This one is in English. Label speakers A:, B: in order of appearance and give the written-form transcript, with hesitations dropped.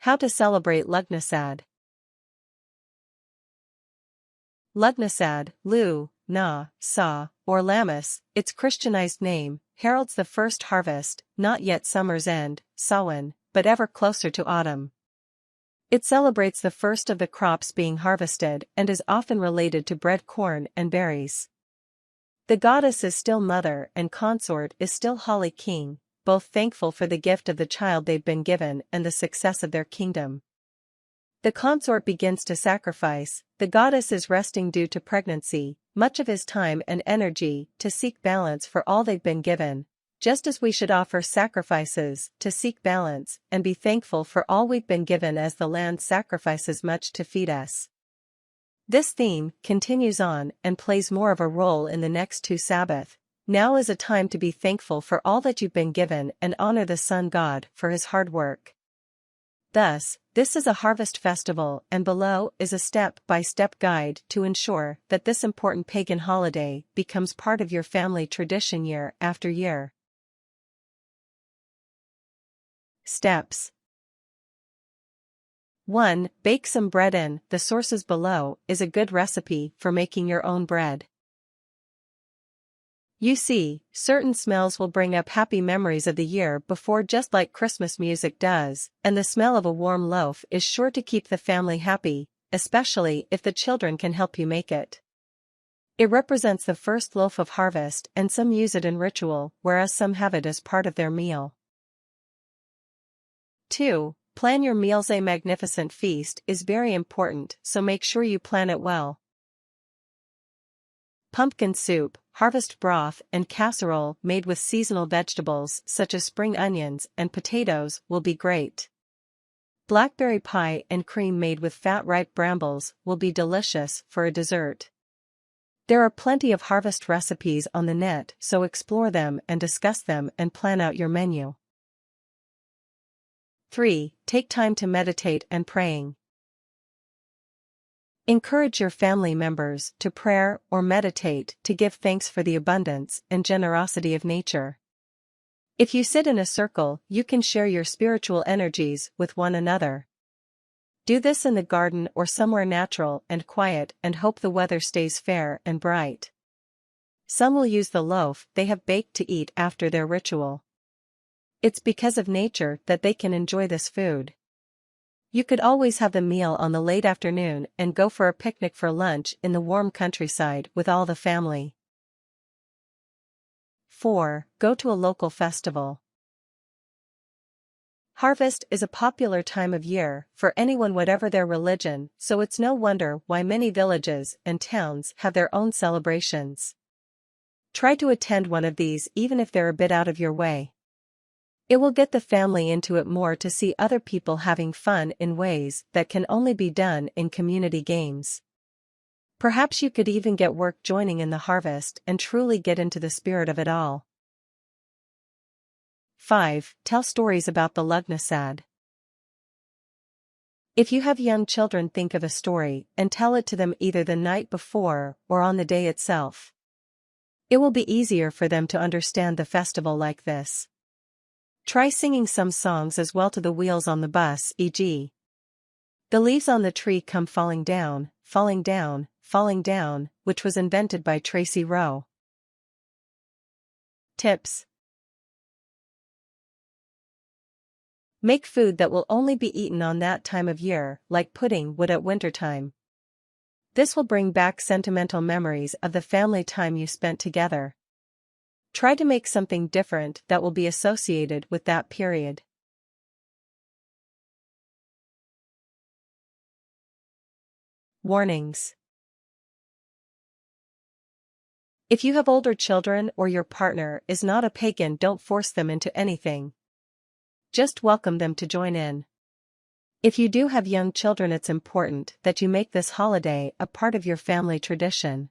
A: How to celebrate Lughnasadh. Lughnasadh, Lu-na-sa, or Lammas, its Christianized name, heralds the first harvest, not yet summer's end, Samhain, but ever closer to autumn. It celebrates the first of the crops being harvested and is often related to bread corn and berries. The goddess is still mother and consort is still Holly king, both thankful for the gift of the child they've been given and the success of their kingdom. The consort begins to sacrifice, the goddess is resting due to pregnancy, much of his time and energy to seek balance for all they've been given, just as we should offer sacrifices to seek balance and be thankful for all we've been given as the land sacrifices much to feed us. This theme continues on and plays more of a role in the next two Sabbath. Now is a time to be thankful for all that you've been given and honor the sun god for his hard work. Thus, this is a harvest festival and below is a step-by-step guide to ensure that this important pagan holiday becomes part of your family tradition year after year. Steps. 1. Bake some bread in. The sources below is a good recipe for making your own bread. You see, certain smells will bring up happy memories of the year before, just like Christmas music does, and the smell of a warm loaf is sure to keep the family happy, especially if the children can help you make it. It represents the first loaf of harvest and some use it in ritual, whereas some have it as part of their meal. 2. Plan your meals. A magnificent feast is very important, so make sure you plan it well. Pumpkin soup, harvest broth and casserole made with seasonal vegetables such as spring onions and potatoes will be great. Blackberry pie and cream made with fat ripe brambles will be delicious for a dessert. There are plenty of harvest recipes on the net, so explore them and discuss them and plan out your menu. 3. Take time to meditate and praying. Encourage your family members to pray or meditate to give thanks for the abundance and generosity of nature. If you sit in a circle, you can share your spiritual energies with one another. Do this in the garden or somewhere natural and quiet and hope the weather stays fair and bright. Some will use the loaf they have baked to eat after their ritual. It's because of nature that they can enjoy this food. You could always have the meal on the late afternoon and go for a picnic for lunch in the warm countryside with all the family. 4. Go to a local festival. Harvest is a popular time of year for anyone whatever their religion, so it's no wonder why many villages and towns have their own celebrations. Try to attend one of these even if they're a bit out of your way. It will get the family into it more to see other people having fun in ways that can only be done in community games. Perhaps you could even get work joining in the harvest and truly get into the spirit of it all. 5. Tell stories about the Lughnasadh. If you have young children, think of a story and tell it to them either the night before or on the day itself. It will be easier for them to understand the festival like this. Try singing some songs as well to the wheels on the bus, e.g. The leaves on the tree come falling down, falling down, falling down, which was invented by Tracy Rowe. Tips. Make food that will only be eaten on that time of year, like pudding would at wintertime. This will bring back sentimental memories of the family time you spent together. Try to make something different that will be associated with that period. Warnings. If you have older children or your partner is not a pagan, don't force them into anything. Just welcome them to join in. If you do have young children, it's important that you make this holiday a part of your family tradition.